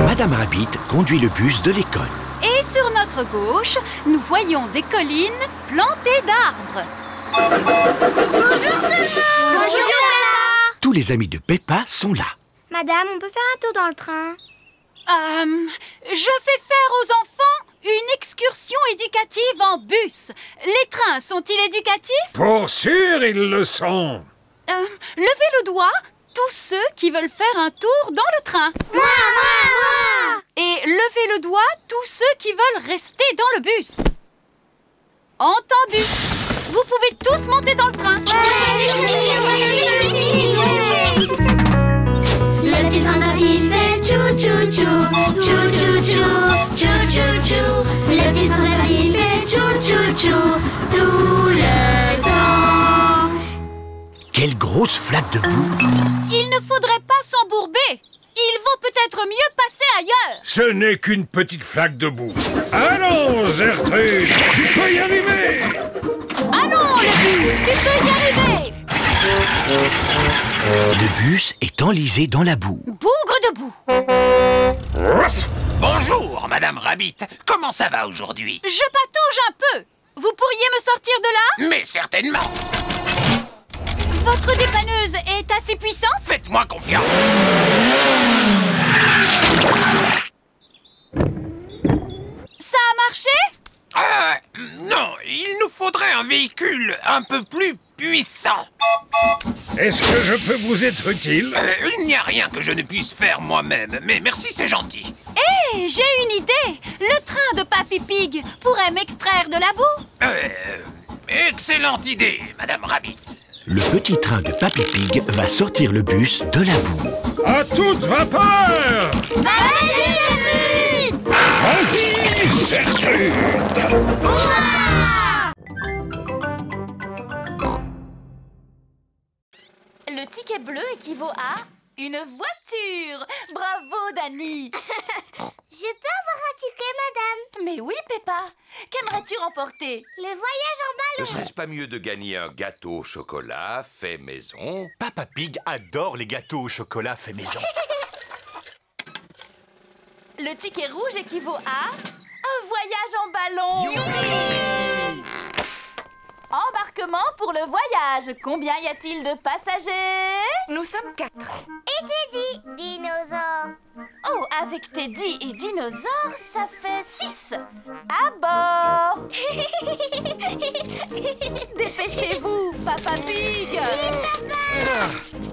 Madame Rabbit conduit le bus de l'école. Et sur notre gauche, nous voyons des collines plantées d'arbres. Bonjour tout le monde! Bonjour Peppa! Tous les amis de Peppa sont là. Madame, on peut faire un tour dans le train? Je fais faire aux enfants une excursion éducative en bus. Les trains sont-ils éducatifs? Pour sûr, ils le sont. Levez le doigt, tous ceux qui veulent faire un tour dans le train. Moi! Et levez le doigt, tous ceux qui veulent rester dans le bus. Entendu. Vous pouvez tous monter dans le train. Le petit train de papy fait chou-chou-chou, chou-chou-chou, chou-chou-chou. Le petit train de papy fait chou-chou-chou tout le temps. Quelle grosse flaque de boue! Il ne faudrait pas s'embourber. Il vaut peut-être mieux passer ailleurs. Ce n'est qu'une petite flaque de boue. Allons, Gertrude, tu peux y arriver. Allons, le bus, tu peux y arriver. Le bus est enlisé dans la boue. Bougre de boue. Bonjour, Madame Rabbit. Comment ça va aujourd'hui? Je patauge un peu. Vous pourriez me sortir de là? Mais certainement. Votre dépanneuse est assez puissante? Faites-moi confiance. Ça a marché? Non, il nous faudrait un véhicule un peu plus puissant. Est-ce que je peux vous être utile? Il n'y a rien que je ne puisse faire moi-même, mais merci, c'est gentil. Hé, j'ai une idée. Le train de Papy Pig pourrait m'extraire de la boue. Excellente idée, Madame Rabbit. Le petit train de Papy Pig va sortir le bus de la boue. À toute vapeur! Vas-y, Gertrude! Vas-y, Gertrude! Le ticket bleu équivaut à une voiture. Bravo, Dani. Je peux avoir un ticket, madame? Mais oui, Peppa. Qu'aimerais-tu remporter? Le voyage en Ne ballon. serait-ce pas mieux de gagner un gâteau au chocolat fait maison? Papa Pig adore les gâteaux au chocolat fait maison. Le ticket rouge équivaut à un voyage en ballon. Embarquement pour le voyage. Combien y a-t-il de passagers? Nous sommes 4. Et Teddy, dinosaure. Oh, avec Teddy et Dinosaure, ça fait 6. À bord. Dépêchez-vous, Papa Pig.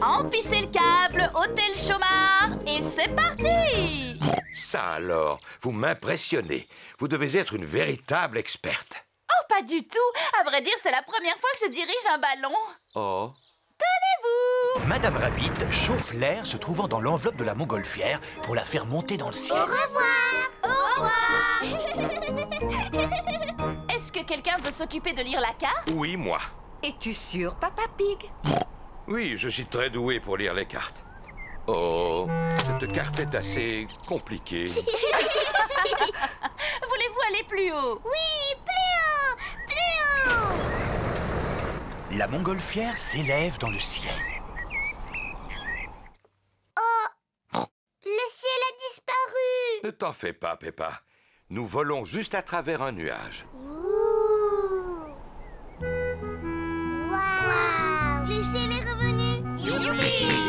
Emplissez le câble, ôtez le chômard et c'est parti. Ça alors, vous m'impressionnez. Vous devez être une véritable experte. Oh, pas du tout. À vrai dire, c'est la première fois que je dirige un ballon. Oh. Tenez-vous. Madame Rabbit chauffe l'air se trouvant dans l'enveloppe de la montgolfière pour la faire monter dans le ciel. Au revoir. Au revoir. Est-ce que quelqu'un veut s'occuper de lire la carte? Oui, moi. Es-tu sûr, Papa Pig? Oui, je suis très doué pour lire les cartes. Oh, cette carte est assez compliquée. Voulez-vous aller plus haut? Oui, plus haut. Plus haut. La montgolfière s'élève dans le ciel. Le ciel a disparu. Ne t'en fais pas, Peppa. Nous volons juste à travers un nuage. Ouh. Waouh. Le ciel est revenu. Youpi.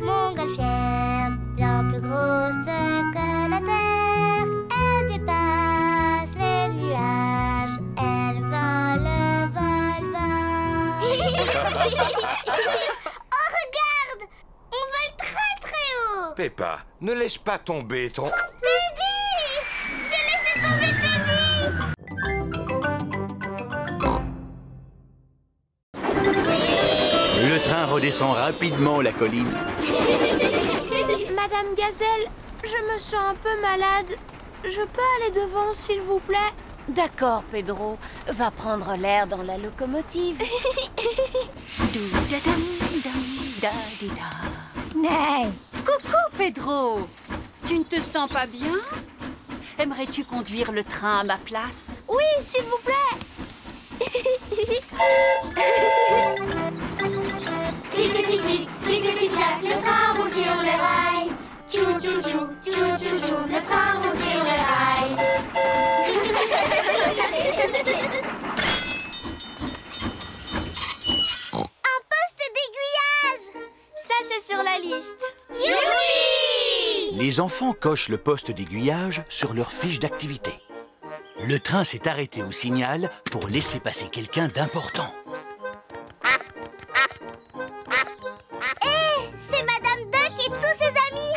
Montgolfière, bien plus grosse que la terre. Elle dépasse les nuages. Elle vole, vole, vole. Oh, regarde. On vole très très haut. Peppa, ne laisse pas tomber ton... Teddy. J'ai laissé tomber Teddy. Le train redescend rapidement la colline. Madame Gazelle, je me sens un peu malade. Je peux aller devant, s'il vous plaît? D'accord, Pedro. Va prendre l'air dans la locomotive. Coucou, Pedro. Tu ne te sens pas bien? Aimerais-tu conduire le train à ma place? Oui, s'il vous plaît. Clic-clic-clic, clic-clic-clac, le train roule sur les sur la liste. Youpi! Les enfants cochent le poste d'aiguillage sur leur fiche d'activité. Le train s'est arrêté au signal pour laisser passer quelqu'un d'important. Hé, c'est Madame Duck et tous ses amis.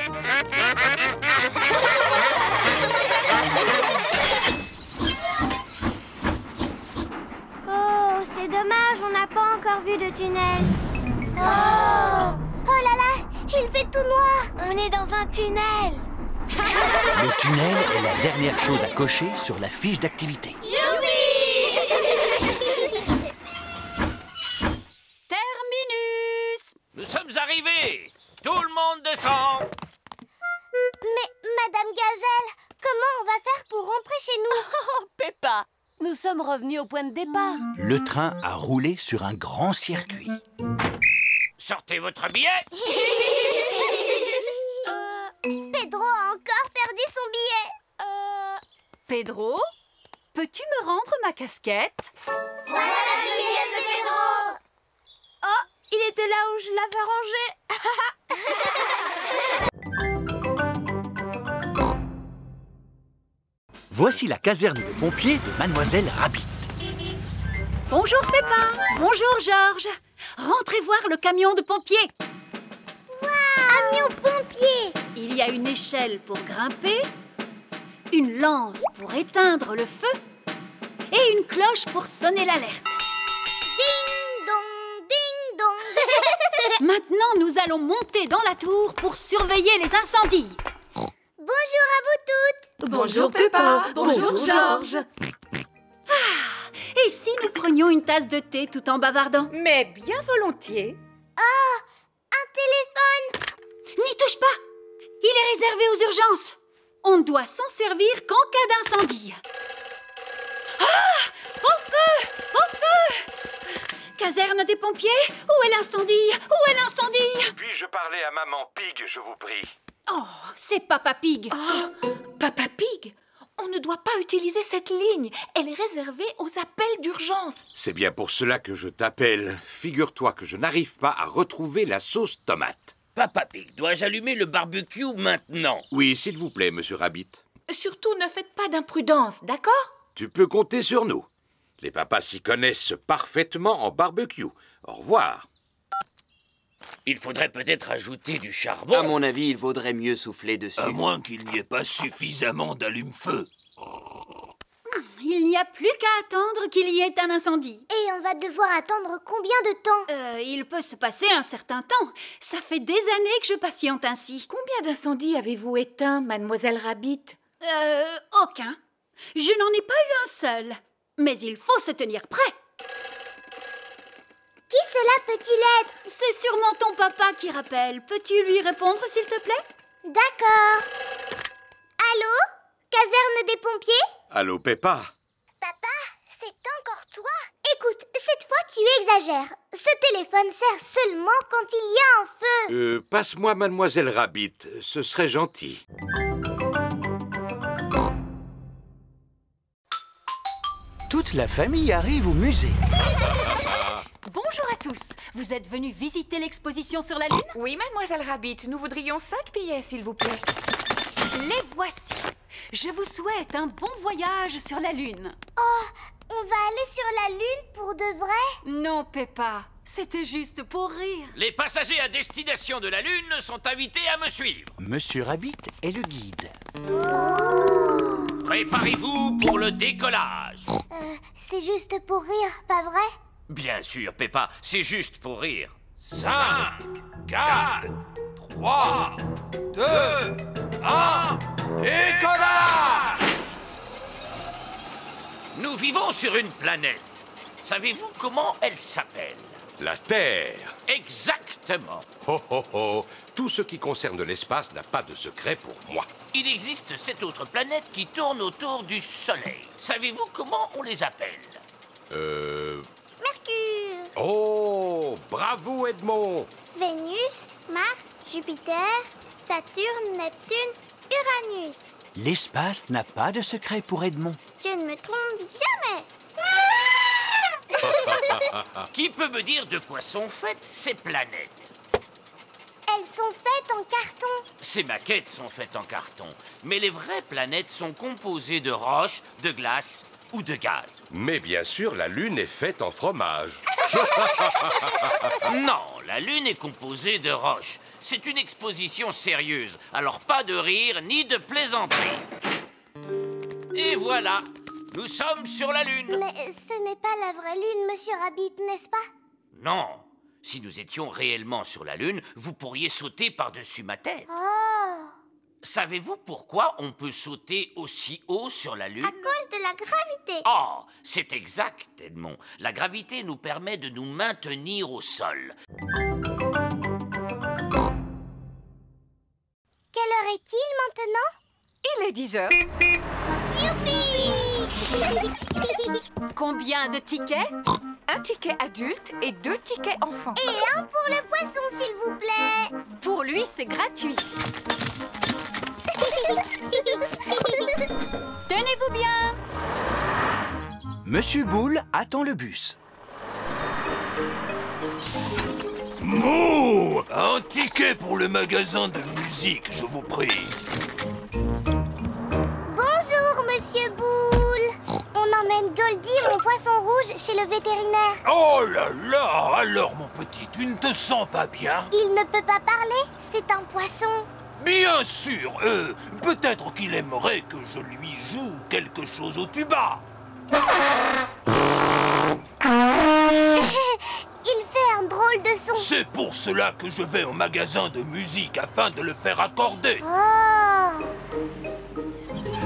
Oh, c'est dommage, on n'a pas encore vu de tunnel. Oh! Oh là là, il fait tout noir. On est dans un tunnel. Le tunnel est la dernière chose à cocher sur la fiche d'activité. Youpi! Terminus! Nous sommes arrivés. Tout le monde descend. Mais Madame Gazelle, comment on va faire pour rentrer chez nous? Oh, Peppa, nous sommes revenus au point de départ. Le train a roulé sur un grand circuit. Sortez votre billet. Pedro a encore perdu son billet. Pedro, peux-tu me rendre ma casquette? Voilà la billet de Pedro. Oh, il était là où je l'avais rangé. Voici la caserne de pompiers de Mademoiselle Rabbit. Bonjour Peppa. Bonjour Georges. Rentrez voir le camion de pompiers. Camion pompier. Il y a une échelle pour grimper, une lance pour éteindre le feu et une cloche pour sonner l'alerte. Ding dong, ding dong. Maintenant, nous allons monter dans la tour pour surveiller les incendies. Bonjour à vous toutes. Bonjour Peppa. Bonjour Georges. Et si nous prenions une tasse de thé tout en bavardant? Mais bien volontiers. Un téléphone. N'y touche pas! Il est réservé aux urgences. On ne doit s'en servir qu'en cas d'incendie. Ah! Au feu! Au feu! Caserne des pompiers? Où est l'incendie? Où est l'incendie? Puis-je parler à Maman Pig, je vous prie? Oh, c'est Papa Pig. Papa Pig, on ne doit pas utiliser cette ligne. Elle est réservée aux appels d'urgence. C'est bien pour cela que je t'appelle. Figure-toi que je n'arrive pas à retrouver la sauce tomate. Papa Pig, dois-je allumer le barbecue maintenant? Oui, s'il vous plaît, Monsieur Rabbit. Surtout, ne faites pas d'imprudence, d'accord? Tu peux compter sur nous. Les papas s'y connaissent parfaitement en barbecue. Au revoir. Il faudrait peut-être ajouter du charbon. À mon avis, il vaudrait mieux souffler dessus. À moins qu'il n'y ait pas suffisamment d'allume-feu. Il n'y a plus qu'à attendre qu'il y ait un incendie. Et on va devoir attendre combien de temps? Il peut se passer un certain temps. Ça fait des années que je patiente ainsi. Combien d'incendies avez-vous éteints, Mademoiselle Rabbit? Aucun. Je n'en ai pas eu un seul. Mais il faut se tenir prêt. Qui cela peut-il être? C'est sûrement ton papa qui rappelle. Peux-tu lui répondre, s'il te plaît? D'accord. Allô? Caserne des pompiers? Allô, Peppa? Papa, c'est encore toi? Écoute, cette fois tu exagères. Ce téléphone sert seulement quand il y a un feu. Passe-moi Mademoiselle Rabbit, ce serait gentil. Toute la famille arrive au musée. Bonjour à tous. Vous êtes venus visiter l'exposition sur la Lune? Oui, Mademoiselle Rabbit, nous voudrions 5 billets, s'il vous plaît. Les voici. Je vous souhaite un bon voyage sur la Lune. Oh, on va aller sur la Lune pour de vrai? Non, Peppa. C'était juste pour rire. Les passagers à destination de la Lune sont invités à me suivre. Monsieur Rabbit est le guide. Préparez-vous pour le décollage. C'est juste pour rire, pas vrai? Bien sûr, Peppa, c'est juste pour rire. 5, 4, 3, 2, 1, décollage! Nous vivons sur une planète. Savez-vous comment elle s'appelle? La Terre. Exactement. Ho ho ho. Tout ce qui concerne l'espace n'a pas de secret pour moi. Il existe 7 autres planètes qui tournent autour du Soleil. Savez-vous comment on les appelle? Mercure, Oh, bravo Edmond. Vénus, Mars, Jupiter, Saturne, Neptune, Uranus. L'espace n'a pas de secret pour Edmond. Je ne me trompe jamais. Qui peut me dire de quoi sont faites ces planètes? elles sont faites en carton. Ces maquettes sont faites en carton, mais les vraies planètes sont composées de roches, de glace ou de gaz. Mais bien sûr, la Lune est faite en fromage. Non, la Lune est composée de roches. C'est une exposition sérieuse, alors pas de rire ni de plaisanterie. Et voilà, nous sommes sur la Lune. Mais ce n'est pas la vraie Lune, Monsieur Rabbit, n'est-ce pas? Non, si nous étions réellement sur la Lune, vous pourriez sauter par-dessus ma tête. Oh! Savez-vous pourquoi on peut sauter aussi haut sur la Lune? À cause de la gravité. Oh, c'est exact, Edmond. La gravité nous permet de nous maintenir au sol. Quelle heure est-il maintenant? Il est 10 heures. Youpi! Combien de tickets? Un ticket adulte et 2 tickets enfants. Et un pour le poisson, s'il vous plaît. Pour lui, c'est gratuit. Tenez-vous bien. Monsieur Boule attend le bus. Mouh! Un ticket pour le magasin de musique, je vous prie. Bonjour, Monsieur Boule. On emmène Goldie, mon poisson rouge, chez le vétérinaire. Oh là là! Alors, mon petit, tu ne te sens pas bien? Il ne peut pas parler, c'est un poisson. Bien sûr! Peut-être qu'il aimerait que je lui joue quelque chose au tuba. Il fait un drôle de son. C'est pour cela que je vais au magasin de musique afin de le faire accorder. Oh!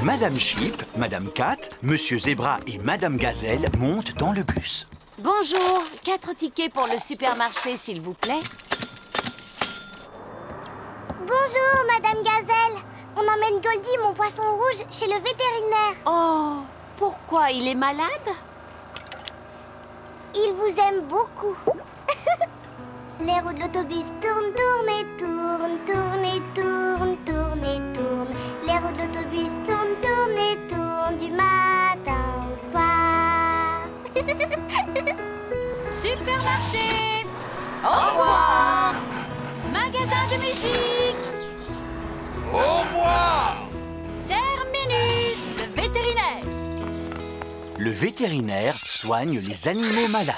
Madame Chip, Madame Cat, Monsieur Zébra et Madame Gazelle montent dans le bus. Bonjour, 4 tickets pour le supermarché, s'il vous plaît. Bonjour, Madame Gazelle. On emmène Goldie, mon poisson rouge, chez le vétérinaire. Oh, pourquoi il est malade? Il vous aime beaucoup. Les roues de l'autobus tournent, tournent et tournent, tournent et tournent, tournent et tournent. Les roues de l'autobus tournent, tournent et tournent du matin au soir. Supermarché. Au revoir. Magasin de musique. Au revoir! Terminus, le vétérinaire. Le vétérinaire soigne les animaux malades.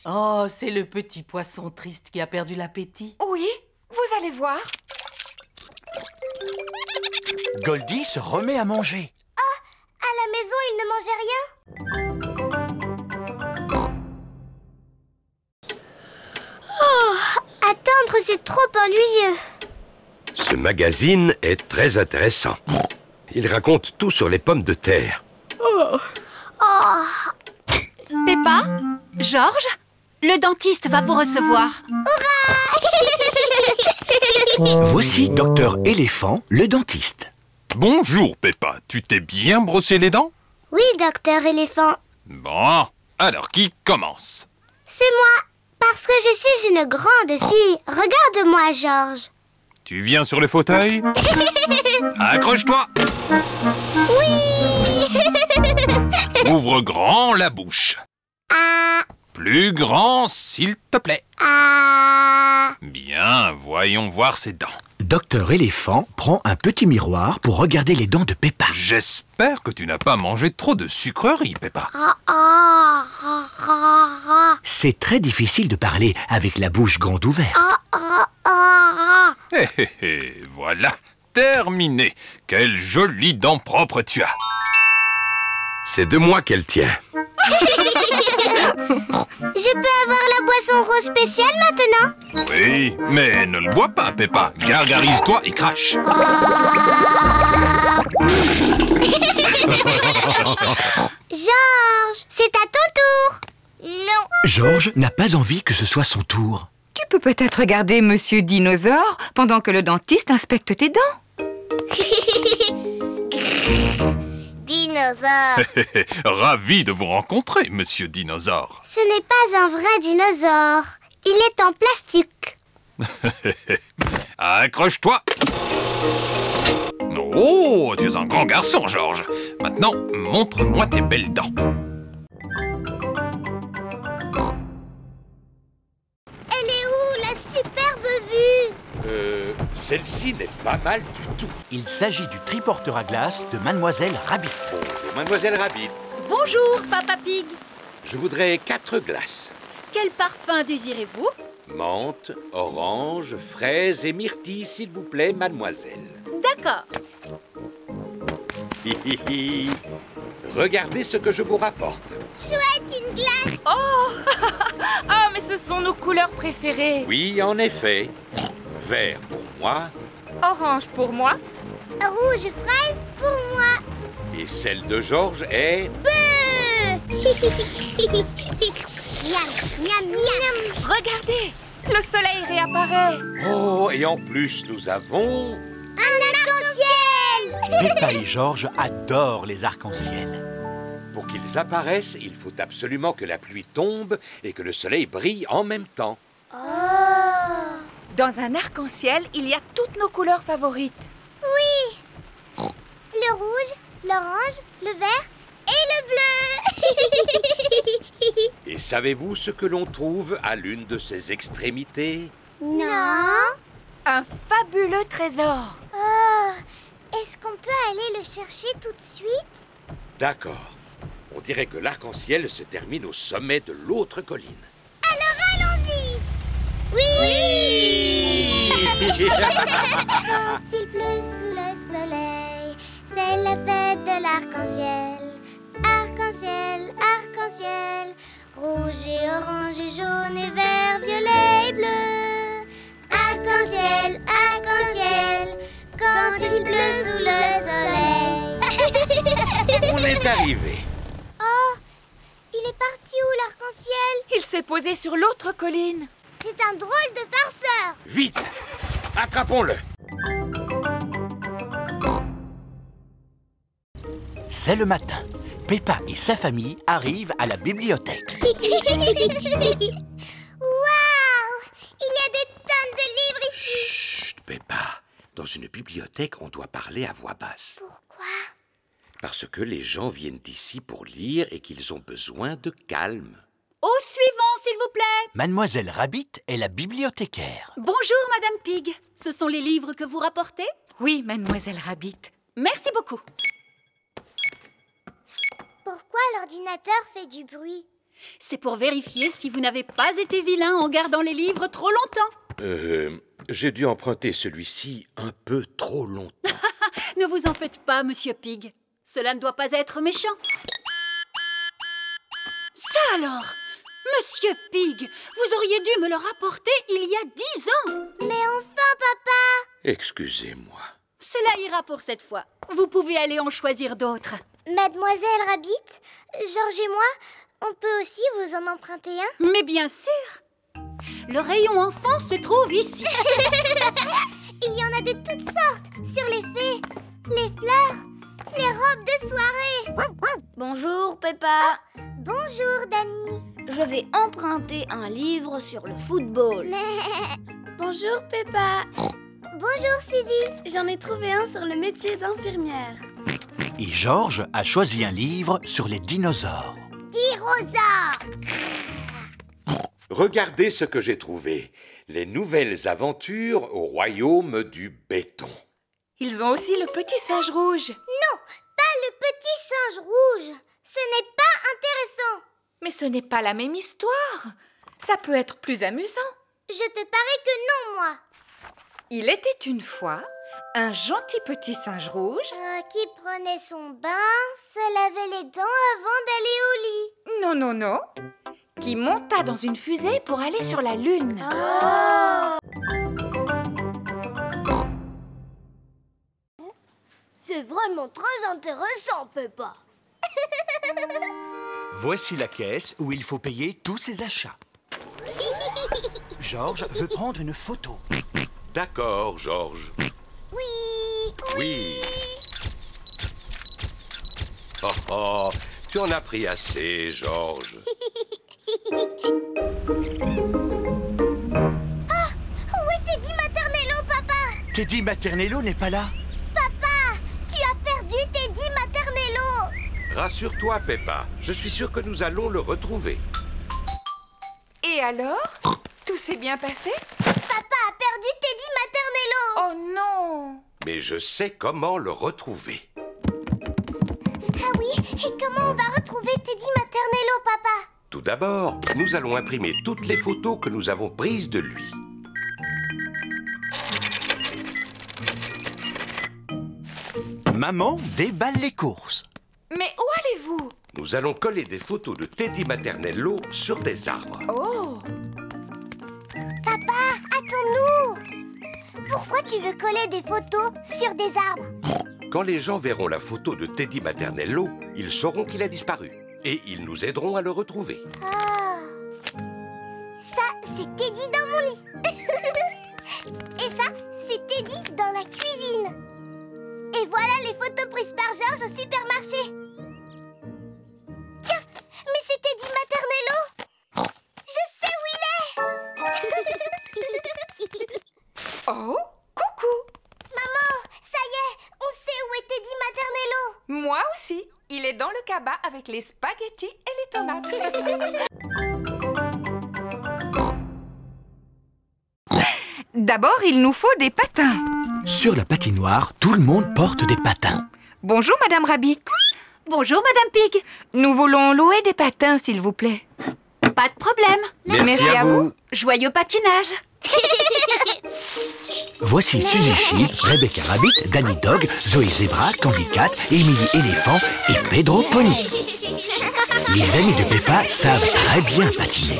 Oh, c'est le petit poisson triste qui a perdu l'appétit. Oui, vous allez voir. Goldie se remet à manger. Oh, à la maison, il ne mangeait rien. Oh, attendre, c'est trop ennuyeux. Ce magazine est très intéressant. Il raconte tout sur les pommes de terre. Oh. Peppa, Georges, le dentiste va vous recevoir. Voici Docteur Éléphant, le dentiste. Bonjour, Peppa. Tu t'es bien brossé les dents? Oui, Docteur Éléphant. Bon, alors qui commence? C'est moi, parce que je suis une grande fille. Regarde-moi, Georges. Tu viens sur le fauteuil? Accroche-toi! Oui. Ouvre grand la bouche. Ah. Plus grand, s'il te plaît. Ah. Bien, voyons voir ses dents. Docteur Éléphant prend un petit miroir pour regarder les dents de Peppa. J'espère que tu n'as pas mangé trop de sucreries, Peppa. C'est très difficile de parler avec la bouche grande ouverte. Voilà, terminé. Quelles jolies dents propres tu as. C'est de moi qu'elle tient. Je peux avoir la boisson rose spéciale maintenant? Oui, mais ne le bois pas, Peppa. Gargarise-toi et crache. Georges, c'est à ton tour. Non. Georges n'a pas envie que ce soit son tour. Tu peux peut-être regarder Monsieur Dinosaure pendant que le dentiste inspecte tes dents. Dinosaure. Ravi de vous rencontrer, Monsieur Dinosaure. Ce n'est pas un vrai dinosaure. Il est en plastique. Accroche-toi. Oh, tu es un grand garçon, Georges. Maintenant, montre-moi tes belles dents. Elle est où, la Celle-ci n'est pas mal du tout. Il s'agit du triporteur à glace de Mademoiselle Rabbit. Bonjour, Mademoiselle Rabbit. Bonjour, Papa Pig. Je voudrais 4 glaces. Quel parfum désirez-vous? Menthe, orange, fraise et myrtille, s'il vous plaît, mademoiselle. D'accord. Regardez ce que je vous rapporte. Chouette, une glace. Oh ah, mais ce sont nos couleurs préférées. Oui, en effet. Vert pour moi. Orange pour moi. Rouge fraise pour moi. Et celle de Georges est... Miam, miam, miam. Regardez, le soleil réapparaît. Oh, et en plus, nous avons... Un arc-en-ciel. Peppa et Georges adorent les arcs-en-ciel. Pour qu'ils apparaissent, il faut absolument que la pluie tombe et que le soleil brille en même temps. Oh. Dans un arc-en-ciel, il y a toutes nos couleurs favorites. Oui. Le rouge, l'orange, le vert et le bleu. Et savez-vous ce que l'on trouve à l'une de ces extrémités? Non. Un fabuleux trésor. Oh. Est-ce qu'on peut aller le chercher tout de suite? D'accord. On dirait que l'arc-en-ciel se termine au sommet de l'autre colline. Alors allons-y. Oui. Quand il pleut sous le soleil, c'est la fête de l'arc-en-ciel. Arc-en-ciel, arc-en-ciel, rouge et orange et jaune et vert, violet et bleu. Arc-en-ciel, arc-en-ciel, quand il pleut sous le soleil. On est arrivé. Oh, il est parti où l'arc-en-ciel? Il s'est posé sur l'autre colline. C'est un drôle de farceur. Vite, attrapons-le. C'est le matin. Peppa et sa famille arrivent à la bibliothèque. Waouh! Il y a des tonnes de livres ici. Chut, Peppa. Dans une bibliothèque, on doit parler à voix basse. Pourquoi? Parce que les gens viennent d'ici pour lire et qu'ils ont besoin de calme. Au suivant, s'il vous plaît. Mademoiselle Rabbit est la bibliothécaire. Bonjour, Madame Pig. Ce sont les livres que vous rapportez? Oui, Mademoiselle Rabbit. Merci beaucoup. Pourquoi l'ordinateur fait du bruit? C'est pour vérifier si vous n'avez pas été vilain en gardant les livres trop longtemps. J'ai dû emprunter celui-ci un peu trop longtemps. Ne vous en faites pas, Monsieur Pig. Cela ne doit pas être méchant. Ça alors! Monsieur Pig, vous auriez dû me le rapporter il y a 10 ans. Mais enfin, papa! Excusez-moi. Cela ira pour cette fois. Vous pouvez aller en choisir d'autres. Mademoiselle Rabbit, Georges et moi, on peut aussi vous en emprunter un? Mais bien sûr! Le rayon enfant se trouve ici. Il y en a de toutes sortes, sur les fées, les fleurs, les robes de soirée. Bonjour, Peppa. Bonjour, Dani. Je vais emprunter un livre sur le football. Bonjour, Peppa. Bonjour, Suzy. J'en ai trouvé un sur le métier d'infirmière. Et Georges a choisi un livre sur les dinosaures. Dinosaures. Regardez ce que j'ai trouvé. Les nouvelles aventures au royaume du béton. Ils ont aussi le petit singe rouge. Non, pas le petit singe rouge. Ce n'est pas intéressant. Mais ce n'est pas la même histoire. Ça peut être plus amusant. Je te parie que non, moi. Il était une fois un gentil petit singe rouge qui prenait son bain, se lavait les dents avant d'aller au lit. Non, non, non. Qui monta dans une fusée pour aller sur la Lune. Oh. C'est vraiment très intéressant, Peppa. Voici la caisse où il faut payer tous ses achats. Georges veut prendre une photo. D'accord, Georges. Oui, oui. Oh, oh, tu en as pris assez, Georges. Ah, où est Teddy Maternello, papa? Teddy Maternello n'est pas là. Papa, tu as perdu Teddy Maternello. Rassure-toi, Peppa. Je suis sûr que nous allons le retrouver. Et alors? Tout s'est bien passé? Papa a perdu Teddy Maternello. Oh Oh non! Mais je sais comment le retrouver. Ah oui, et comment on va retrouver Teddy Maternello, papa? Tout d'abord, nous allons imprimer toutes les photos que nous avons prises de lui. Maman déballe les courses. Mais où allez-vous? Nous allons coller des photos de Teddy Maternello sur des arbres. Oh! Papa, attends-nous! Pourquoi tu veux coller des photos sur des arbres? Quand les gens verront la photo de Teddy Maternello, ils sauront qu'il a disparu. Et ils nous aideront à le retrouver. Ah. Ça, c'est Teddy dans mon lit. Et ça, c'est Teddy dans la cuisine. Et voilà les photos prises par Georges au supermarché. Tiens, mais c'est Teddy Maternello. Je sais où il est. Oh, coucou. Maman, ça y est, on sait où est Teddy Maternello. Moi aussi. Il est dans le cabas avec les spaghettis et les tomates. D'abord, il nous faut des patins. Sur la patinoire, tout le monde porte des patins. Bonjour, Madame Rabbit. Bonjour, Madame Pig. Nous voulons louer des patins, s'il vous plaît. Pas de problème. Merci à vous. Joyeux patinage. Voici Suzy Sheep, Rebecca Rabbit, Danny Dog, Zoé Zebra, Candy Cat, Emily Éléphant et Pedro Pony. Les amis de Peppa savent très bien patiner.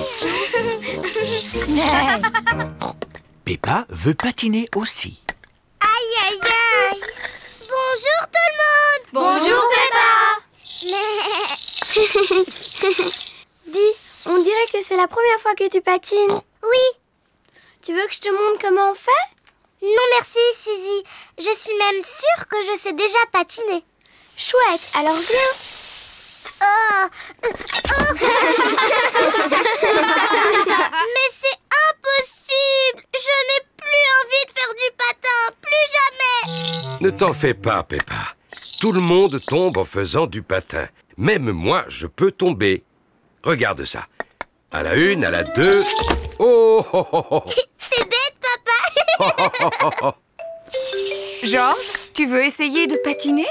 Peppa veut patiner aussi. Aïe, aïe, aïe. Bonjour tout le monde. Bonjour, Peppa. Dis, on dirait que c'est la première fois que tu patines. Oui. Tu veux que je te montre comment on fait? Non merci, Suzy. Je suis même sûre que je sais déjà patiner. Chouette, alors viens. Mais c'est impossible. Je n'ai plus envie de faire du patin. Plus jamais. Ne t'en fais pas, Peppa. Tout le monde tombe en faisant du patin. Même moi, je peux tomber. Regarde ça. À la 1, à la 2... Oh, oh, oh, oh. C'est bête, papa. Georges, tu veux essayer de patiner?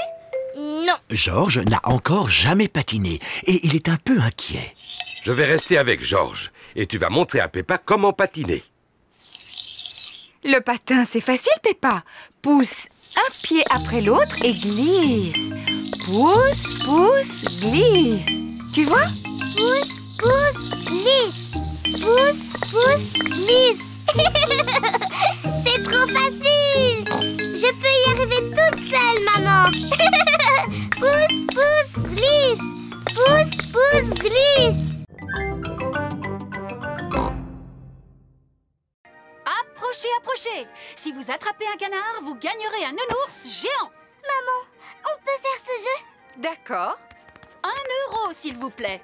Non. Georges n'a encore jamais patiné et il est un peu inquiet. Je vais rester avec Georges et tu vas montrer à Peppa comment patiner. Le patin, c'est facile, Peppa. Pousse un pied après l'autre et glisse. Pousse, pousse, glisse. Tu vois? Pousse, pousse, glisse. Pousse, pousse, glisse. C'est trop facile. Je peux y arriver toute seule, maman. Pousse, pousse, glisse. Pousse, pousse, glisse. Approchez, approchez. Si vous attrapez un canard, vous gagnerez un nounours géant. Maman, on peut faire ce jeu? D'accord. 1 euro, s'il vous plaît.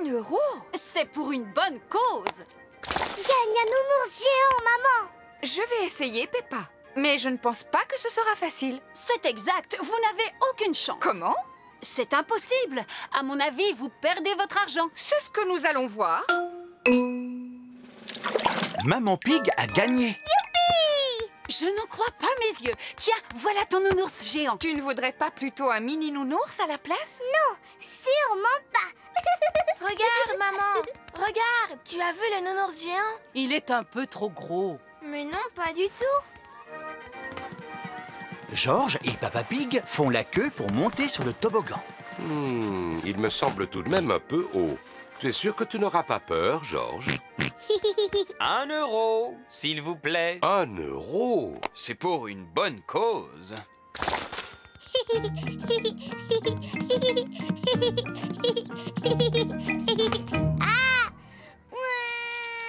1 euro? C'est pour une bonne cause. Gagne un nounours géant, maman. Je vais essayer, Peppa. Mais je ne pense pas que ce sera facile. C'est exact. Vous n'avez aucune chance. Comment? C'est impossible. À mon avis, vous perdez votre argent. C'est ce que nous allons voir. Maman Pig a gagné. Youpi! Je n'en crois pas mes yeux. Tiens, voilà ton nounours géant. Tu ne voudrais pas plutôt un mini nounours à la place? Non, sûrement pas. Regarde, maman. Regarde, tu as vu le nounours géant? Il est un peu trop gros. Mais non, pas du tout. Georges et Papa Pig font la queue pour monter sur le toboggan. Il me semble tout de même un peu haut. Tu es sûr que tu n'auras pas peur, Georges? 1 euro, s'il vous plaît. 1 euro? C'est pour une bonne cause.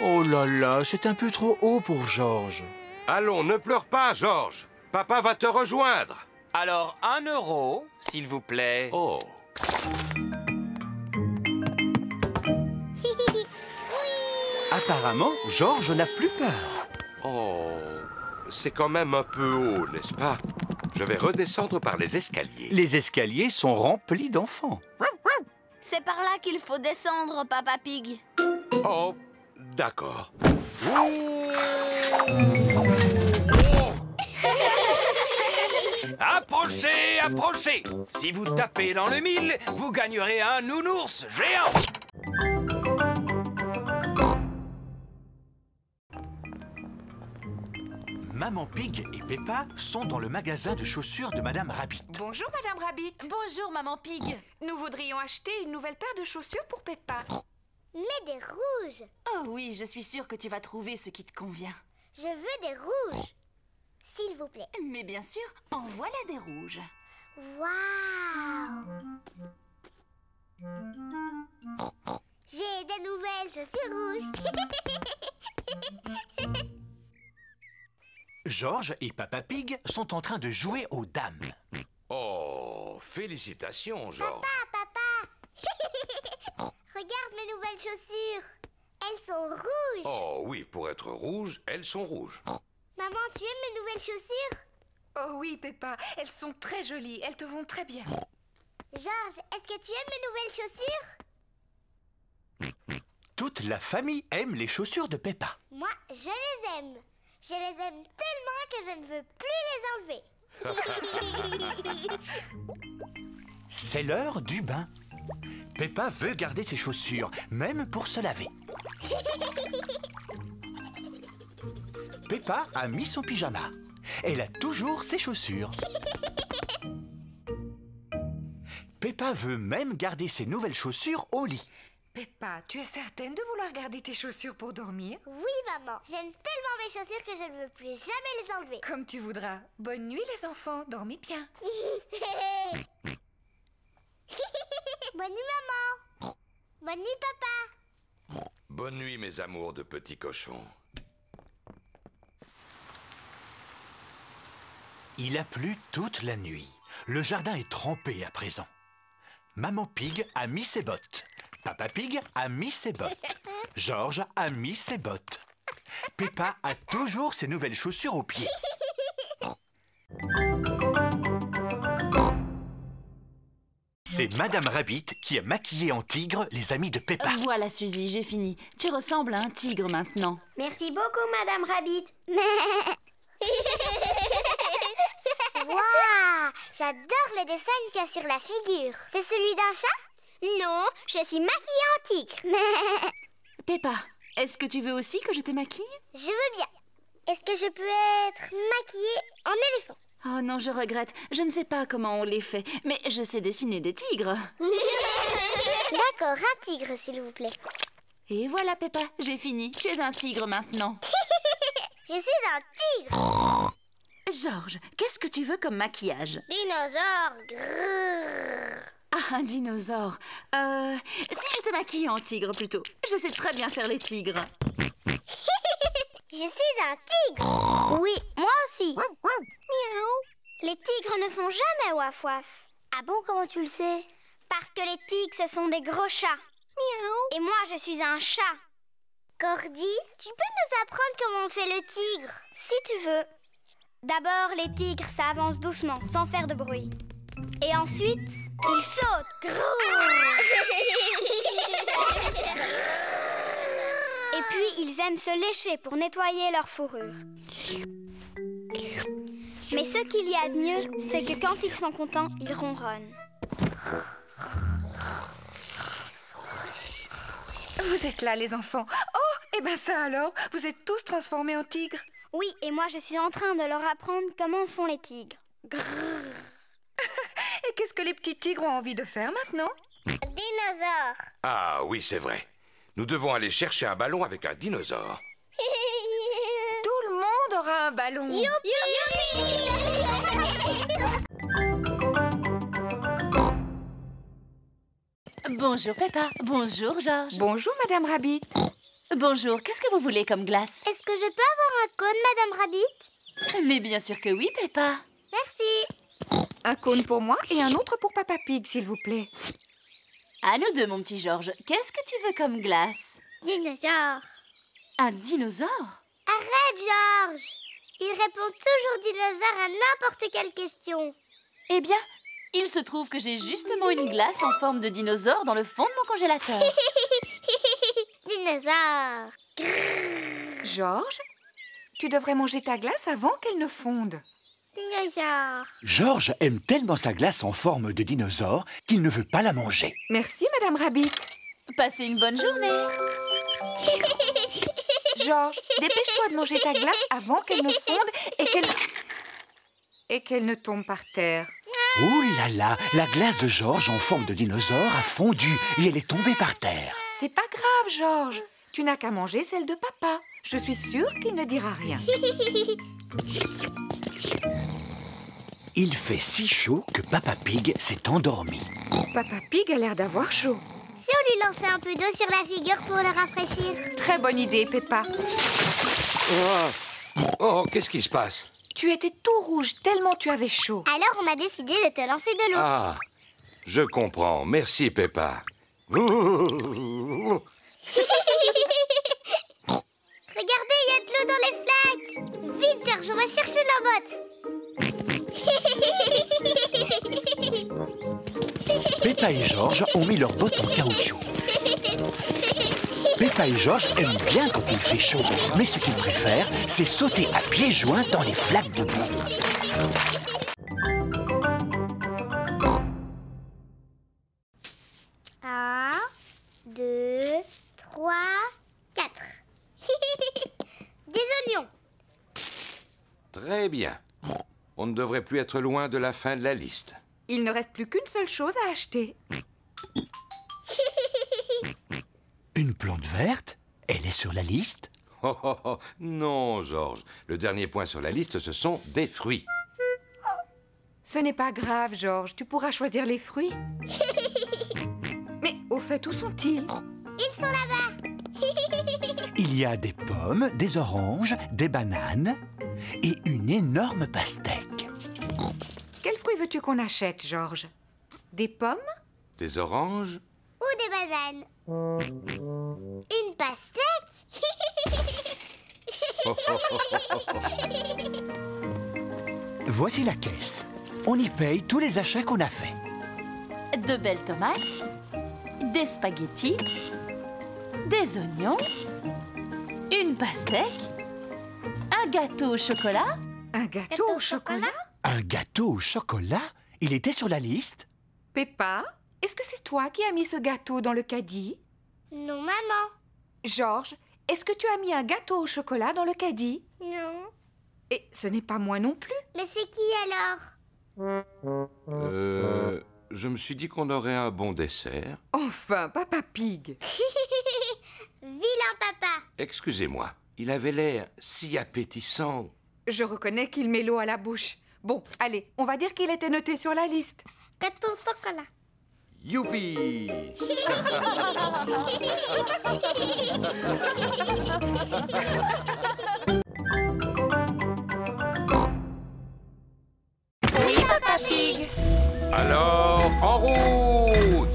Oh là là, c'est un peu trop haut pour Georges. Allons, ne pleure pas, Georges. Papa va te rejoindre. Alors 1 euro, s'il vous plaît. Oh. Apparemment, Georges n'a plus peur. Oh, c'est quand même un peu haut, n'est-ce pas? Je vais redescendre par les escaliers. Les escaliers sont remplis d'enfants. C'est par là qu'il faut descendre, Papa Pig. Oh, d'accord. Approchez, approchez. Si vous tapez dans le mille, vous gagnerez un nounours géant. Maman Pig et Peppa sont dans le magasin de chaussures de Madame Rabbit. Bonjour, Madame Rabbit. Bonjour, Maman Pig. Nous voudrions acheter une nouvelle paire de chaussures pour Peppa. Mais des rouges. Oh oui, je suis sûre que tu vas trouver ce qui te convient. Je veux des rouges. S'il vous plaît. Mais bien sûr, en voilà des rouges. Waouh! J'ai des nouvelles chaussures rouges. George et Papa Pig sont en train de jouer aux dames. Oh, félicitations, George. Papa! Regarde mes nouvelles chaussures. Elles sont rouges. Oh oui, pour être rouges, elles sont rouges. Maman, tu aimes mes nouvelles chaussures? Oh oui, Peppa, elles sont très jolies. Elles te vont très bien. George, est-ce que tu aimes mes nouvelles chaussures? Toute la famille aime les chaussures de Peppa. Moi, je les aime. Je les aime tellement que je ne veux plus les enlever. C'est l'heure du bain. Peppa veut garder ses chaussures, même pour se laver. Peppa a mis son pyjama. Elle a toujours ses chaussures. Peppa veut même garder ses nouvelles chaussures au lit. Peppa, tu es certaine de vouloir garder tes chaussures pour dormir? Oui, maman. J'aime tellement mes chaussures que je ne veux plus jamais les enlever. Comme tu voudras. Bonne nuit, les enfants. Dormez bien. Bonne nuit, maman. Bonne nuit, papa. Bonne nuit, mes amours de petits cochons. Il a plu toute la nuit. Le jardin est trempé à présent. Maman Pig a mis ses bottes. Papa Pig a mis ses bottes. George a mis ses bottes. Peppa a toujours ses nouvelles chaussures aux pieds. C'est Madame Rabbit qui a maquillé en tigre les amis de Peppa. Voilà, Suzy, j'ai fini. Tu ressembles à un tigre maintenant. Merci beaucoup, Madame Rabbit. Waouh! J'adore le dessin qu'il y a sur la figure. C'est celui d'un chat? Non, je suis maquillée en tigre. Peppa, est-ce que tu veux aussi que je te maquille? Je veux bien. Est-ce que je peux être maquillée en éléphant? Oh non, je regrette. Je ne sais pas comment on les fait, mais je sais dessiner des tigres. D'accord, un tigre, s'il vous plaît. Et voilà, Peppa, j'ai fini. Tu es un tigre maintenant. Je suis un tigre. George, qu'est-ce que tu veux comme maquillage? Dinosaure. Grrr. Ah, un dinosaure. Si je te maquille en tigre plutôt. Je sais très bien faire les tigres. Je suis un tigre. Oui, moi aussi. Miaou. Les tigres ne font jamais waf waf. Ah bon, comment tu le sais? Parce que les tigres, ce sont des gros chats. Miaou. Et moi, je suis un chat. Cordy, tu peux nous apprendre comment on fait le tigre? Si tu veux. D'abord, les tigres, ça avance doucement, sans faire de bruit. Et ensuite, ils sautent. Et puis, ils aiment se lécher pour nettoyer leur fourrure. Mais ce qu'il y a de mieux, c'est que quand ils sont contents, ils ronronnent. Vous êtes là, les enfants. Oh, et ben ça alors, vous êtes tous transformés en tigres. Oui, et moi je suis en train de leur apprendre comment font les tigres. Et qu'est-ce que les petits tigres ont envie de faire maintenant? Dinosaure. Ah oui, c'est vrai. Nous devons aller chercher un ballon avec un dinosaure. Tout le monde aura un ballon. Bonjour Peppa, bonjour George. Bonjour Madame Rabbit. Bonjour, qu'est-ce que vous voulez comme glace? Est-ce que je peux avoir un cône, Madame Rabbit? Mais bien sûr que oui, Peppa. Merci. Un cône pour moi et un autre pour Papa Pig, s'il vous plaît. À nous deux, mon petit George. Qu'est-ce que tu veux comme glace? Dinosaure. Un dinosaure? Arrête, George. Il répond toujours dinosaure à n'importe quelle question. Eh bien, il se trouve que j'ai justement une glace en forme de dinosaure dans le fond de mon congélateur. Dinosaure. George, tu devrais manger ta glace avant qu'elle ne fonde. Dinosaure. Georges aime tellement sa glace en forme de dinosaure qu'il ne veut pas la manger. Merci, Madame Rabbit. Passez une bonne journée. Georges, dépêche-toi de manger ta glace avant qu'elle ne fonde et qu'elle ne tombe par terre. Ouh là là, la glace de Georges en forme de dinosaure a fondu et elle est tombée par terre. C'est pas grave, Georges. Tu n'as qu'à manger celle de papa. Je suis sûre qu'il ne dira rien. Il fait si chaud que Papa Pig s'est endormi. Papa Pig a l'air d'avoir chaud. Si on lui lançait un peu d'eau sur la figure pour le rafraîchir. Très bonne idée, Peppa. Oh, qu'est-ce qui se passe? Tu étais tout rouge tellement tu avais chaud. Alors on a décidé de te lancer de l'eau. Ah, je comprends. Merci, Peppa. Regardez, il y a de l'eau dans les flaques. Vite, Georges, on va chercher nos bottes. Peppa et Georges ont mis leurs bottes en caoutchouc. Peppa et Georges aiment bien quand il fait chaud, mais ce qu'ils préfèrent, c'est sauter à pieds joints dans les flaques de boue. 1, 2, 3, 4. Des oignons. Très bien. On ne devrait plus être loin de la fin de la liste. Il ne reste plus qu'une seule chose à acheter. Une plante verte? Elle est sur la liste? Oh, oh, oh. Non, Georges. Le dernier point sur la liste, ce sont des fruits. Ce n'est pas grave, Georges. Tu pourras choisir les fruits. Mais au fait, où sont-ils? Ils sont là-bas. Il y a des pommes, des oranges, des bananes et une énorme pastèque. Quels fruits veux-tu qu'on achète, Georges? Des pommes? Des oranges? Ou des bananes. Une pastèque. Voici la caisse. On y paye tous les achats qu'on a faits. De belles tomates, des spaghettis, des oignons, une pastèque, un gâteau au chocolat. Un gâteau au chocolat? Un gâteau au chocolat? Il était sur la liste? Peppa, est-ce que c'est toi qui as mis ce gâteau dans le caddie? Non, maman. Georges, est-ce que tu as mis un gâteau au chocolat dans le caddie? Non. Et ce n'est pas moi non plus. Mais c'est qui alors? Je me suis dit qu'on aurait un bon dessert. Enfin, Papa Pig. Vilain papa. Excusez-moi, il avait l'air si appétissant. Je reconnais qu'il met l'eau à la bouche. Bon, allez, on va dire qu'il était noté sur la liste. Gâteau au chocolat. Youpi! Oui, Papa Pig. Alors, en route!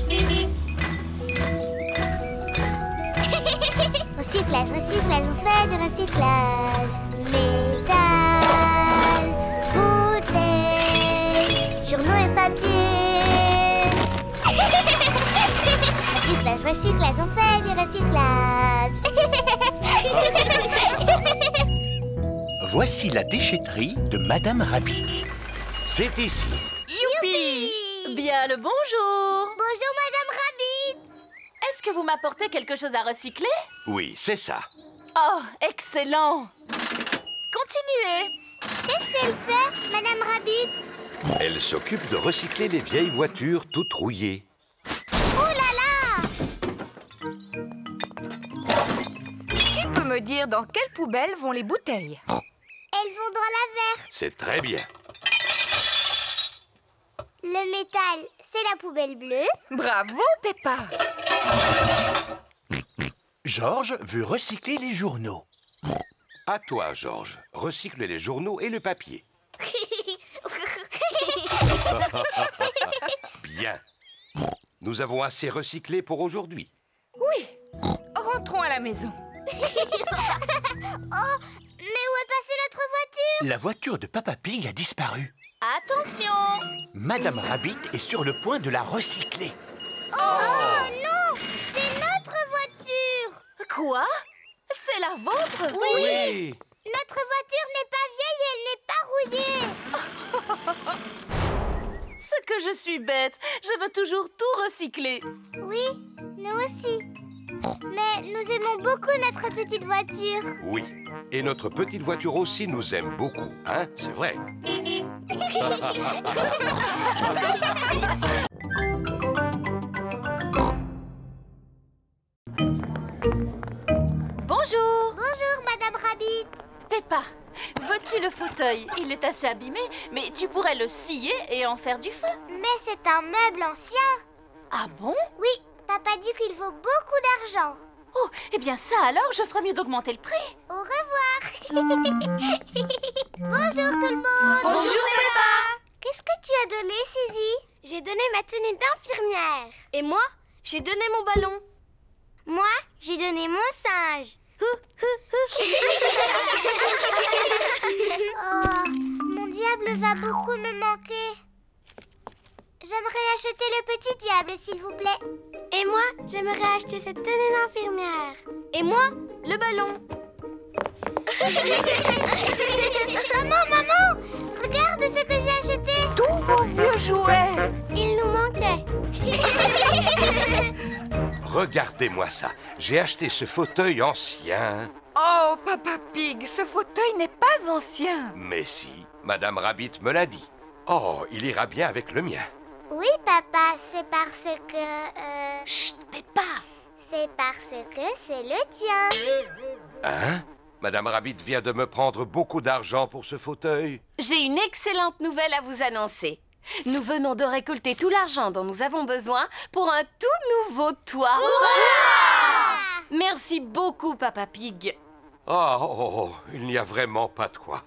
Recyclage, recyclage, on fait du recyclage. Métal, bouteilles, journaux et papier. Recyclage, recyclage, on fait du recyclage. Voici la déchetterie de Madame Rabbit. C'est ici. Youpi! Bien le bonjour. Bonjour, Madame Rabbit. Est-ce que vous m'apportez quelque chose à recycler? Oui, c'est ça. Oh, excellent. Continuez. Qu'est-ce qu'elle fait, Madame Rabbit? Elle s'occupe de recycler les vieilles voitures toutes rouillées. Ouh là là! Qui peut me dire dans quelle poubelle vont les bouteilles? Elles vont dans la verte. C'est très bien. Le métal, c'est la poubelle bleue. Bravo, Peppa. Georges veut recycler les journaux. À toi, Georges. Recycle les journaux et le papier. Bien. Nous avons assez recyclé pour aujourd'hui. Oui. Rentrons à la maison. Oh, mais où est passée notre voiture? La voiture de Papa Pig a disparu. Attention. Madame Rabbit est sur le point de la recycler. Oh non! C'est notre voiture! Quoi? C'est la vôtre? Oui. Notre voiture n'est pas vieille et elle n'est pas rouillé. Ce que je suis bête. Je veux toujours tout recycler. Oui, nous aussi. Mais nous aimons beaucoup notre petite voiture. Oui, et notre petite voiture aussi nous aime beaucoup, hein? C'est vrai. Bonjour. Bonjour, Madame Rabbit. Peppa, veux-tu le fauteuil? Il est assez abîmé, mais tu pourrais le scier et en faire du feu. Mais c'est un meuble ancien. Ah bon? Oui, papa dit qu'il vaut beaucoup d'argent. Oh, eh bien ça alors, je ferais mieux d'augmenter le prix. Au revoir. Bonjour tout le monde. Bonjour, Peppa. Qu'est-ce que tu as donné, Suzy? J'ai donné ma tenue d'infirmière. Et moi, j'ai donné mon ballon. Moi, j'ai donné mon singe. Oh, mon diable va beaucoup me manquer. J'aimerais acheter le petit diable, s'il vous plaît. Et moi, j'aimerais acheter cette tenue d'infirmière. Et moi, le ballon. Maman, regarde ce que j'ai acheté. Tous vos vieux jouets. Il nous manquait. Regardez-moi ça. J'ai acheté ce fauteuil ancien. Oh, Papa Pig, ce fauteuil n'est pas ancien. Mais si, Madame Rabbit me l'a dit. Oh, il ira bien avec le mien. Oui, papa, c'est parce que... Chut, Peppa. C'est parce que c'est le tien. Hein? Madame Rabbit vient de me prendre beaucoup d'argent pour ce fauteuil. J'ai une excellente nouvelle à vous annoncer. Nous venons de récolter tout l'argent dont nous avons besoin pour un tout nouveau toit. Hurrah! Merci beaucoup, Papa Pig. Oh, il n'y a vraiment pas de quoi.